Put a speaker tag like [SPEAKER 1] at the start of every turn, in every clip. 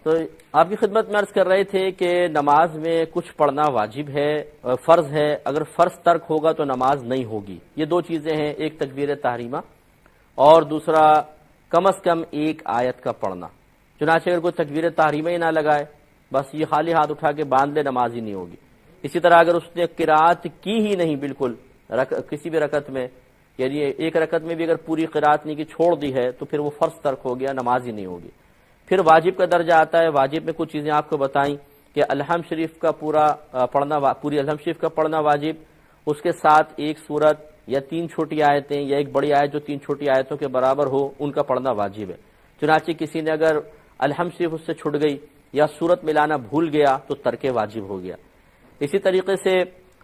[SPEAKER 1] تو آپ کی خدمت میں عرض کر رہے تھے کہ نماز میں کچھ پڑھنا واجب ہے، فرض ہے، اگر فرض ترک ہوگا تو نماز نہیں ہوگی۔ یہ دو چیزیں ہیں، ایک تکبیر تحریمہ اور دوسرا کم از کم ایک آیت کا پڑھنا۔ چنانچہ اگر کوئی تکبیر تحریمہ ہی نہ لگائے، بس یہ خالی ہاتھ اٹھا کے باندھ لے، نماز ہی نہیں ہوگی۔ اسی طرح اگر اس نے قرات کی ہی نہیں بالکل کسی بھی رکعت میں، یعنی ایک رکعت میں بھی اگر پوری قرات نہیں کی، چھوڑ دی ہے، تو پھر وہ فرض ترک ہو گیا، نماز ہی نہیں ہوگی۔ پھر واجب کا درجہ آتا ہے۔ واجب میں کچھ چیزیں آپ کو بتائیں کہ الحمد شریف کا پوری الحمد شریف کا پڑھنا واجب، اس کے ساتھ ایک سورت یا 3 چھوٹی آیتیں یا ایک بڑی آیت جو 3 چھوٹی آیتوں کے برابر ہو، ان کا پڑھنا واجب ہے۔ چنانچہ کسی نے اگر الحمد شریف اس سے چھٹ گئی یا سورت ملانا بھول گیا تو ترک واجب ہو گیا۔ اسی طریقے سے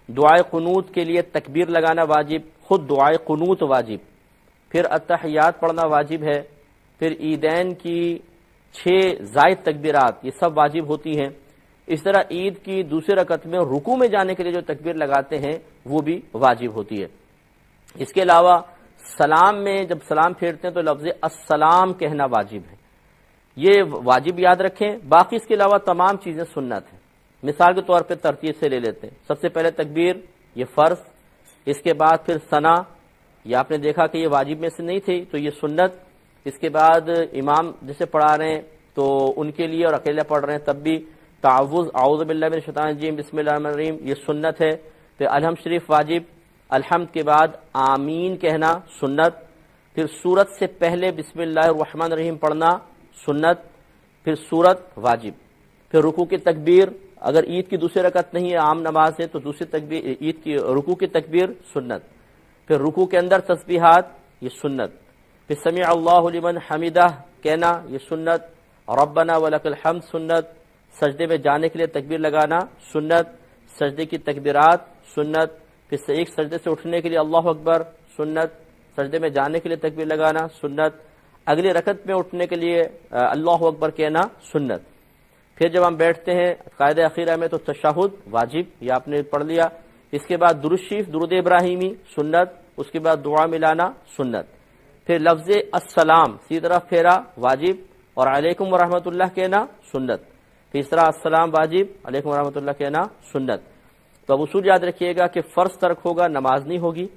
[SPEAKER 1] دعائے قنوت کے لیے تکبیر لگانا واجب، خود دعائے قنوت واجب، پھر التحیات پڑھنا واجب ہے، پھر عیدین کی 6 زائد تکبیرات یہ سب واجب ہوتی ہیں۔ اس طرح عید کی دوسری رکعت میں رکوع میں جانے کے لیے جو تکبیر لگاتے ہیں وہ بھی واجب ہوتی ہے۔ اس کے علاوہ سلام میں جب سلام پھیرتے ہیں تو لفظ السلام کہنا واجب ہے، یہ واجب یاد رکھیں۔ باقی اس کے علاوہ تمام چیزیں سنت ہیں۔ مثال کے طور پہ ترتیب سے لے لیتے ہیں۔ سب سے پہلے تکبیر، یہ فرض، اس کے بعد پھر ثنا، یہ آپ نے دیکھا کہ یہ واجب میں سے نہیں تھی تو یہ سنت، اس کے بعد امام جسے پڑھا رہے ہیں تو ان کے لیے اور اکیلے پڑھ رہے ہیں تب بھی تعوذ، اعوذ باللہ من الشیطان الرجیم، بسم اللہ الرحمن الرحیم، یہ سنت ہے۔ پھر الحمد شریف واجب، الحمد کے بعد آمین کہنا سنت، پھر سورت سے پہلے بسم اللہ الرحمن الرحیم پڑھنا سنت، پھر سورت واجب، پھر رکوع کی تکبیر، اگر عید کی دوسری رکعت نہیں ہے، عام نماز ہے تو دوسری تکبیر عید کی رکوع کی تکبیر سنت، پھر رکوع کے اندر تسبیحات یہ سنت، پھر سمع اللہ لمن حمدہ کہنا یہ سنت، ربنا ولک الحمد سنت، سجدے میں جانے کے لیے تکبیر لگانا سنت، سجدے کی تکبیرات سنت، پھر ایک سجدے سے اٹھنے کے لیے اللہ اکبر سنت، سجدے میں جانے کے لیے تکبیر لگانا سنت، اگلی رکعت میں اٹھنے کے لیے اللہ اکبر کہنا سنت۔ پھر جب ہم بیٹھتے ہیں قاعدہ اخیرہ میں تو تشہد واجب، یہ آپ نے پڑھ لیا۔ اس کے بعد درود شریف، درود ابراہیمی سنت، اس کے بعد دعا ملانا سنت، پھر لفظ السلام سیدھی طرف پھیرا واجب اور علیکم ورحمۃ اللہ کہنا سنت، پھر اس طرح السلام واجب، علیکم ورحمۃ اللہ کہنا سنت۔ تو اب اصول یاد رکھیے گا کہ فرض ترک ہوگا، نماز نہیں ہوگی۔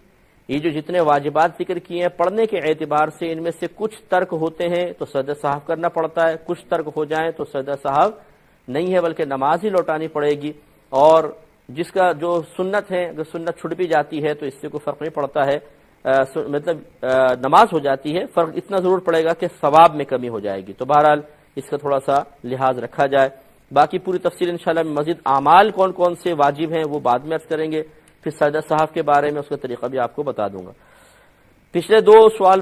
[SPEAKER 1] یہ جو جتنے واجبات ذکر کیے ہیں پڑھنے کے اعتبار سے، ان میں سے کچھ ترک ہوتے ہیں تو سجدہ سہو کرنا پڑتا ہے، کچھ ترک ہو جائیں تو سجدہ سہو نہیں ہے بلکہ نماز ہی لوٹانی پڑے گی۔ اور جس کا جو سنت ہے، اگر سنت چھٹ بھی جاتی ہے تو اس سے کوئی فرق نہیں پڑتا ہے، مطلب نماز ہو جاتی ہے، فرق اتنا ضرور پڑے گا کہ ثواب میں کمی ہو جائے گی۔ تو بہرحال اس کا تھوڑا سا لحاظ رکھا جائے۔ باقی پوری تفصیل انشاءاللہ مزید اعمال کون کون سے واجب ہیں وہ بعد میں عرض کریں گے، پھر سجدہ سہو کے بارے میں اس کا طریقہ بھی آپ کو بتا دوں گا۔ پچھلے 2 سوال